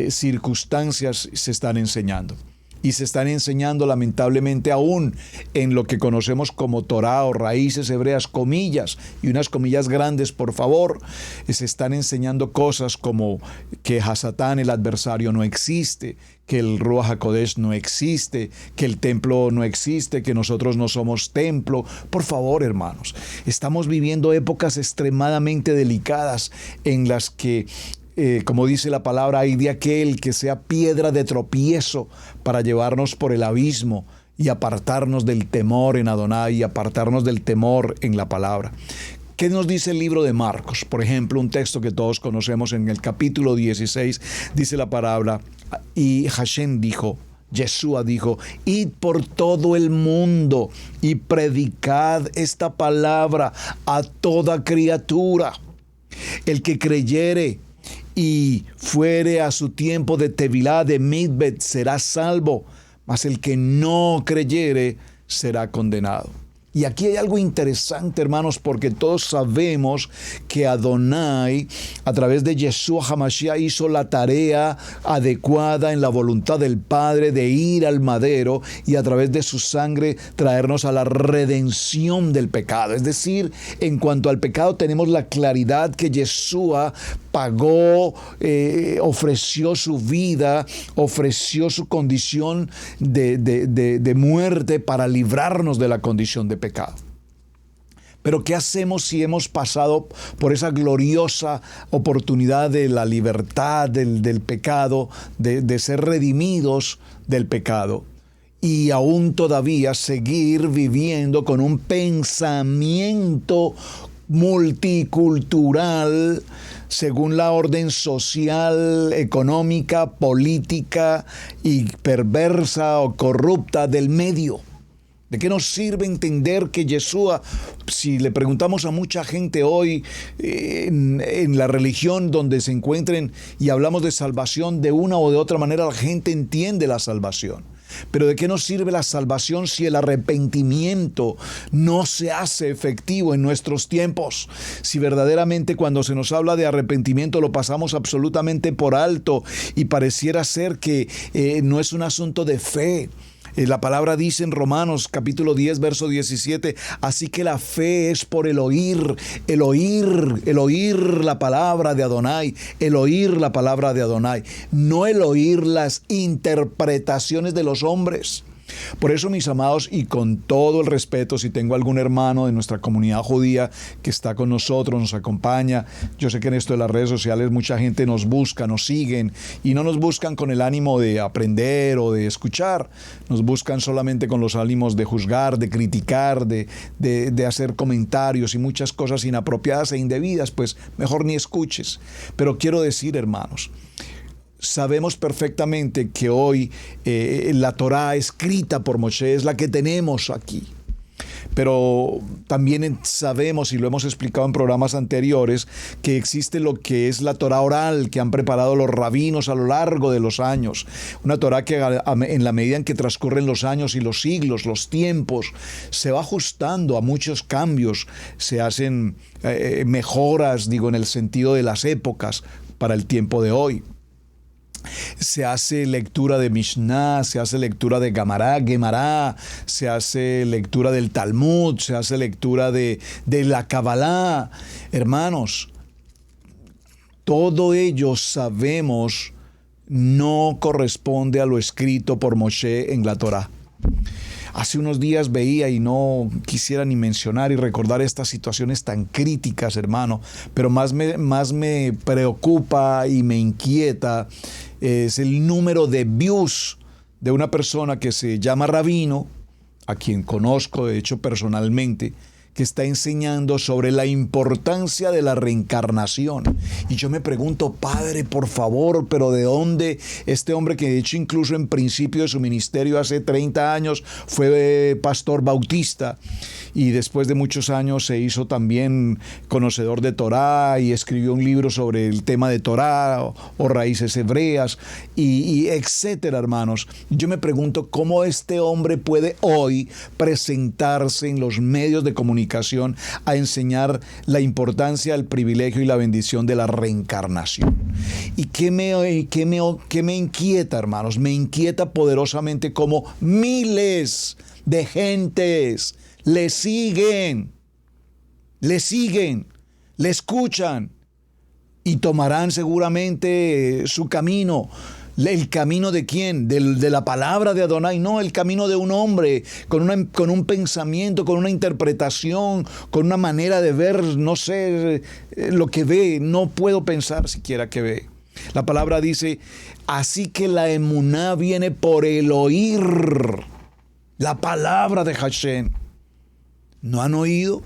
circunstancias se están enseñando. Y se están enseñando lamentablemente aún en lo que conocemos como Torá o raíces hebreas, comillas, y unas comillas grandes, por favor. Se están enseñando cosas como que Hasatán, el adversario, no existe, que el Ruach HaKodesh no existe, que el templo no existe, que nosotros no somos templo. Por favor, hermanos, estamos viviendo épocas extremadamente delicadas en las que como dice la palabra, hay de aquel que sea piedra de tropiezo para llevarnos por el abismo y apartarnos del temor en Adonai y apartarnos del temor en la palabra. ¿Qué nos dice el libro de Marcos? Por ejemplo, un texto que todos conocemos en el capítulo 16, dice la palabra, y Hashem dijo, Yeshua dijo, id por todo el mundo y predicad esta palabra a toda criatura. El que creyere y fuere a su tiempo de Tevilá, de Midbet, será salvo, mas el que no creyere será condenado. Y aquí hay algo interesante, hermanos, porque todos sabemos que Adonai, a través de Yeshua HaMashiach, hizo la tarea adecuada en la voluntad del Padre de ir al madero y a través de su sangre traernos a la redención del pecado. Es decir, en cuanto al pecado tenemos la claridad que Yeshua pagó, ofreció su vida, ofreció su condición de muerte para librarnos de la condición de pecado. Pero ¿qué hacemos si hemos pasado por esa gloriosa oportunidad de la libertad del pecado, de ser redimidos del pecado? Y aún todavía seguir viviendo con un pensamiento multicultural según la orden social, económica, política y perversa o corrupta del medio. ¿De qué nos sirve entender que Yeshua, si le preguntamos a mucha gente hoy en la religión donde se encuentren y hablamos de salvación, de una o de otra manera la gente entiende la salvación? Pero ¿de qué nos sirve la salvación si el arrepentimiento no se hace efectivo en nuestros tiempos? Si verdaderamente cuando se nos habla de arrepentimiento lo pasamos absolutamente por alto y pareciera ser que no es un asunto de fe. La palabra dice en Romanos capítulo 10 verso 17, así que la fe es por el oír la palabra de Adonai, el oír la palabra de Adonai, no el oír las interpretaciones de los hombres. Por eso, mis amados, y con todo el respeto, si tengo algún hermano de nuestra comunidad judía que está con nosotros, nos acompaña, yo sé que en esto de las redes sociales mucha gente nos busca, nos siguen, y no nos buscan con el ánimo de aprender o de escuchar, nos buscan solamente con los ánimos de juzgar, de criticar, de hacer comentarios y muchas cosas inapropiadas e indebidas, pues mejor ni escuches. Pero quiero decir, hermanos, sabemos perfectamente que hoy la Torá escrita por Moshe es la que tenemos aquí. Pero también sabemos, y lo hemos explicado en programas anteriores, que existe lo que es la Torá oral que han preparado los rabinos a lo largo de los años. Una Torá que en la medida en que transcurren los años y los siglos, los tiempos, se va ajustando a muchos cambios. Se hacen mejoras, en el sentido de las épocas para el tiempo de hoy. Se hace lectura de Mishnah, se hace lectura de Gemara, se hace lectura del Talmud, se hace lectura de la Kabbalah. Hermanos, todo ello sabemos no corresponde a lo escrito por Moshe en la Torá. Hace unos días veía, y no quisiera ni mencionar y recordar estas situaciones tan críticas, hermano, pero más me preocupa y me inquieta es el número de views de una persona que se llama rabino, a quien conozco, de hecho personalmente, que está enseñando sobre la importancia de la reencarnación. Y yo me pregunto, padre, por favor, pero ¿de dónde este hombre que de hecho incluso en principio de su ministerio hace 30 años fue pastor bautista y después de muchos años se hizo también conocedor de Torá y escribió un libro sobre el tema de Torá o raíces hebreas y etcétera, hermanos? Yo me pregunto cómo este hombre puede hoy presentarse en los medios de comunicación a enseñar la importancia, el privilegio y la bendición de la reencarnación. ¿Y qué me inquieta, hermanos? Me inquieta poderosamente cómo miles de gentes le siguen, le escuchan y tomarán seguramente su camino. ¿El camino de quién? De la palabra de Adonai. No, el camino de un hombre con un pensamiento, con una interpretación, con una manera de ver, no sé, lo que ve. No puedo pensar siquiera que ve. La palabra dice, así que la emuná viene por el oír la palabra de Hashem. ¿No han oído?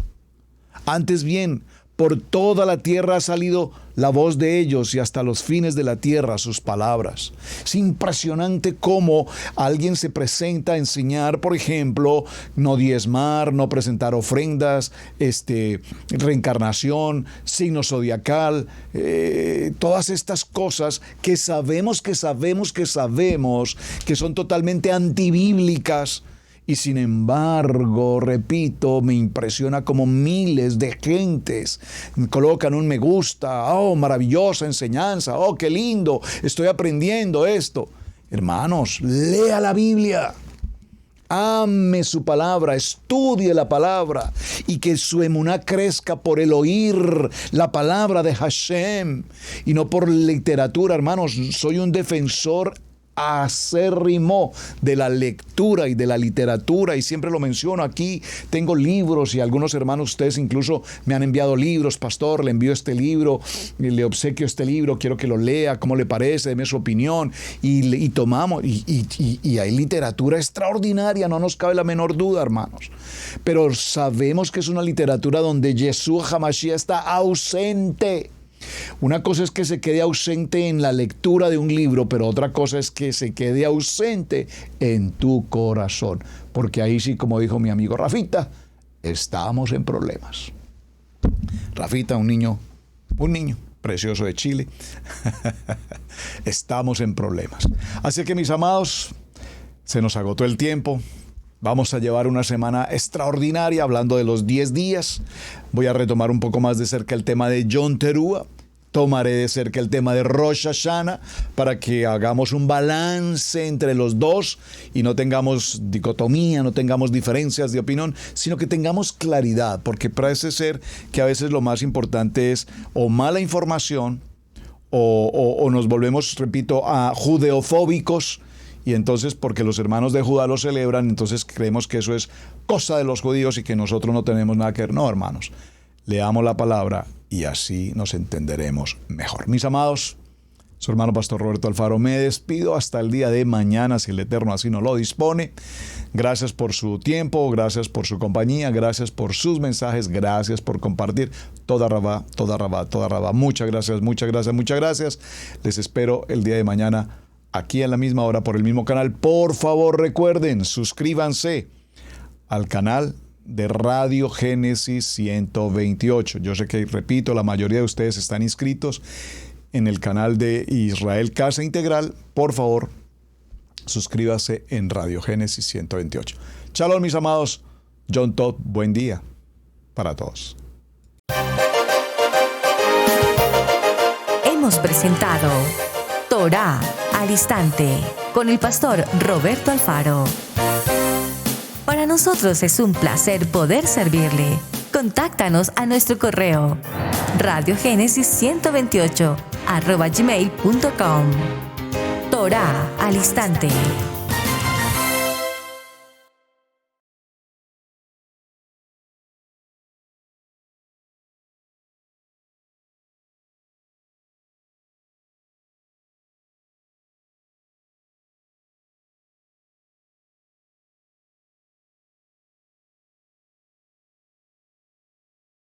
Antes bien, por toda la tierra ha salido la voz de ellos y hasta los fines de la tierra sus palabras. Es impresionante cómo alguien se presenta a enseñar, por ejemplo, no diezmar, no presentar ofrendas, reencarnación, signo zodiacal, todas estas cosas que sabemos que son totalmente antibíblicas. Y sin embargo, repito, me impresiona como miles de gentes colocan un me gusta. Oh, maravillosa enseñanza. Oh, qué lindo. Estoy aprendiendo esto. Hermanos, lea la Biblia. Ame su palabra, estudie la palabra y que su emuná crezca por el oír la palabra de Hashem y no por literatura, hermanos. Soy un defensor acérrimo de la lectura y de la literatura y siempre lo menciono aquí. Tengo libros y algunos hermanos, ustedes incluso me han enviado libros. Pastor, le envío este libro, le obsequio este libro, quiero que lo lea, cómo le parece, deme su opinión y tomamos y hay literatura extraordinaria, no nos cabe la menor duda, hermanos, pero sabemos que es una literatura donde Yeshua HaMashiach está ausente. Una cosa es que se quede ausente en la lectura de un libro, pero otra cosa es que se quede ausente en tu corazón. Porque ahí sí, como dijo mi amigo Rafita, estamos en problemas. Rafita, un niño precioso de Chile. Estamos en problemas. Así que, mis amados, se nos agotó el tiempo. Vamos a llevar una semana extraordinaria hablando de los 10 días. Voy a retomar un poco más de cerca el tema de Yom Teruah. Tomaré de cerca el tema de Rosh Hashanah para que hagamos un balance entre los dos y no tengamos dicotomía, no tengamos diferencias de opinión, sino que tengamos claridad, porque parece ser que a veces lo más importante es o mala información o nos volvemos, repito, a judeofóbicos. Y entonces, porque los hermanos de Judá lo celebran, entonces creemos que eso es cosa de los judíos y que nosotros no tenemos nada que ver. No, hermanos, leamos la palabra y así nos entenderemos mejor. Mis amados, su hermano Pastor Roberto Alfaro, me despido hasta el día de mañana, si el Eterno así nos lo dispone. Gracias por su tiempo, gracias por su compañía, gracias por sus mensajes, gracias por compartir. Toda rabá. Muchas gracias. Les espero el día de mañana aquí a la misma hora por el mismo canal. Por favor, recuerden, suscríbanse al canal de Radio Génesis 128. Yo sé que, repito, la mayoría de ustedes están inscritos en el canal de Israel Casa Integral. Por favor, suscríbase en Radio Génesis 128. Shalom, mis amados. John Todd, buen día para todos. Hemos presentado Torá al Instante con el pastor Roberto Alfaro. Para nosotros es un placer poder servirle. Contáctanos a nuestro correo radiogenesis128@gmail.com. Torá al Instante.